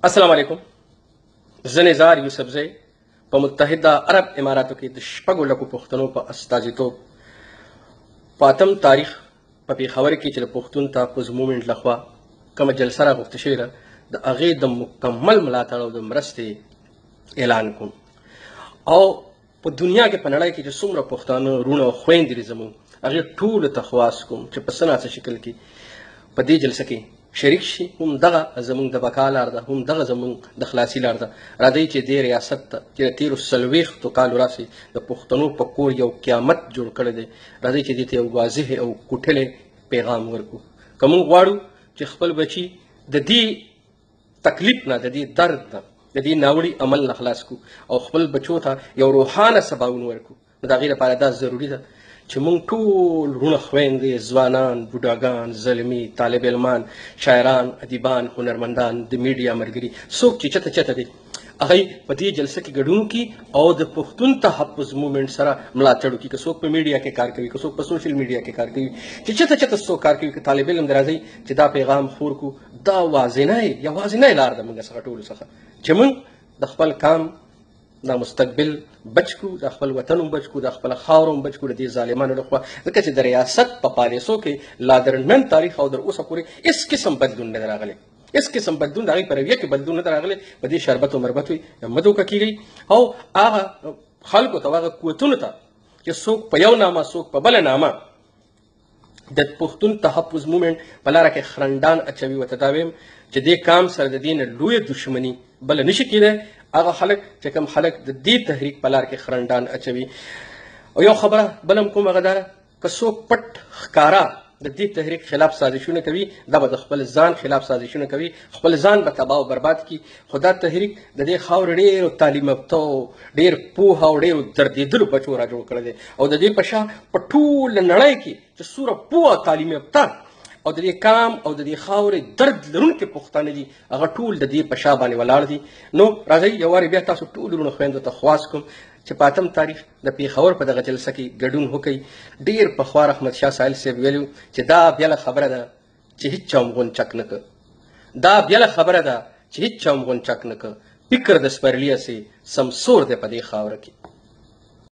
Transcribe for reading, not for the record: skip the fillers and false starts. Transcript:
अस्सलाम वालेकुम। زه نزار یوسفزی په متحده عرب اماراتو کې د شپږو لکو پښتنو په استازیتوب په 8 تاریخ په پېښور کې چې د پښتون تحفظ مومنټ لخوا کومه جلسه راغوښته شوې ده د هغې د مکمل ملاتړ او د مرستې اعلان کوم او په دنیا کې په نړۍ کې چې څومره پښتانه وروڼه او خویندې دي زموږ هغې ټولو ته خواست کوم چې په څه ناڅه شکل کې په دې جلسه کې شریک شي. هم دغه زموږ د بقا لار ده، هم دغه زموږ د خلاصي لار ده. راځئ چې دې ریاست ته چې د تېرو 40 کالو راسې د پښتنو په کور یو قیامت جوړ کړی دی، راځئ چې دې ته یو واضح او کوټلی پیغام ورکړو. که موږ غواړو چې خپل بچي د دې تکلیف نه، د دې درد نه، د دې ناوړي عمل نه خلاص کړو او خپل بچو ته یو روښانه سباوون ورکړو، نو د هغې لپاره دا ضروري ده چې موږ ټول وروڼه خویندې، ځوانان، بوډاګان، زلمي، طالب علمان، شاعران، ادیبان، هنرمندان، د میډیا ملګري، څوک چې چته دي هغوی په دې جلسه کې ګډون کړي او د پښتون تحفظ مومنټ سره ملاتړ وکړي. که څوک په میډیا کې کار کوي، که څوک په سوشل میډیا کې کار کوي، چې چته څوک کار کوي، که طالب علم دی راځئ چې دا پیغام خپور کړو. دا یوازینۍ لار ده موږ څخه ټولو څخه چې موږ د خپل کام دا مستقبل بچ کړو، د خپل وطن هم بچ کړو، د خپله خاوره هم بچ کړو د دې ظالمانو لخوا، ځکه چې د ریاست په پالیسو کې لا تر نن تاریخ او تر اوسه پورې هېڅ قسم بدلون نه دی راغلی، هېڅ قسم بدلون د هغې په رویه کې بدلون نه دی راغلی. په دې شربت و مربت وي مه دوکه کېږئ او هغه خلکو ته، هغه قوتونو ته چې څوک په یو نامه څوک په بله نامه د پښتون تحفظ مومنټ په لاره کې خرنډان اچوي، ورته دا وایم چې دې کام سره د دې نه لویه دښمني بله نشي کېدی. هغه خلک چې کوم خلک د دې تحریک په لار کې خرنډان اچوي. او یو خبره بله هم کوم هغه دا ده، که څوک پټ ښکاره د دې تحریک خلاف سازشونه کوي، دا به د خپل ځان خلاف سازشونه کوي، خپل ځان به تباه او برباد کړي. خو دا تحریک د دې خاورې ډېرو تعلیم یافته او ډېر پوهه او ډېرو دردېدلو بچو را جوړ کړی دی او د دې په شا په ټوله نړۍ کې چې څومره پوهه او تعلیم یافته او د دې کام او د دې خاورې درد لرونکي پښتانه دي، هغه ټول د دې په شا باندې ولاړ دي. نو راځئ یو وارې بیا تاسو ټول وروڼو خویندو ته خواست کوم چې په 8 تاریخ د پېښور په دغه جلسه کې ګډون وکړئ. ډېر پخوا رحمتشاه سایل صاحب ویلي چې دا بیله خبره ده چې هېڅ چا هم غونچک نه کړ، دا بیله خبره ده چې هېڅ چا هم غونچک نه کړ، فکر د سپرلي هسې سمسور دی په دې خاوره کې.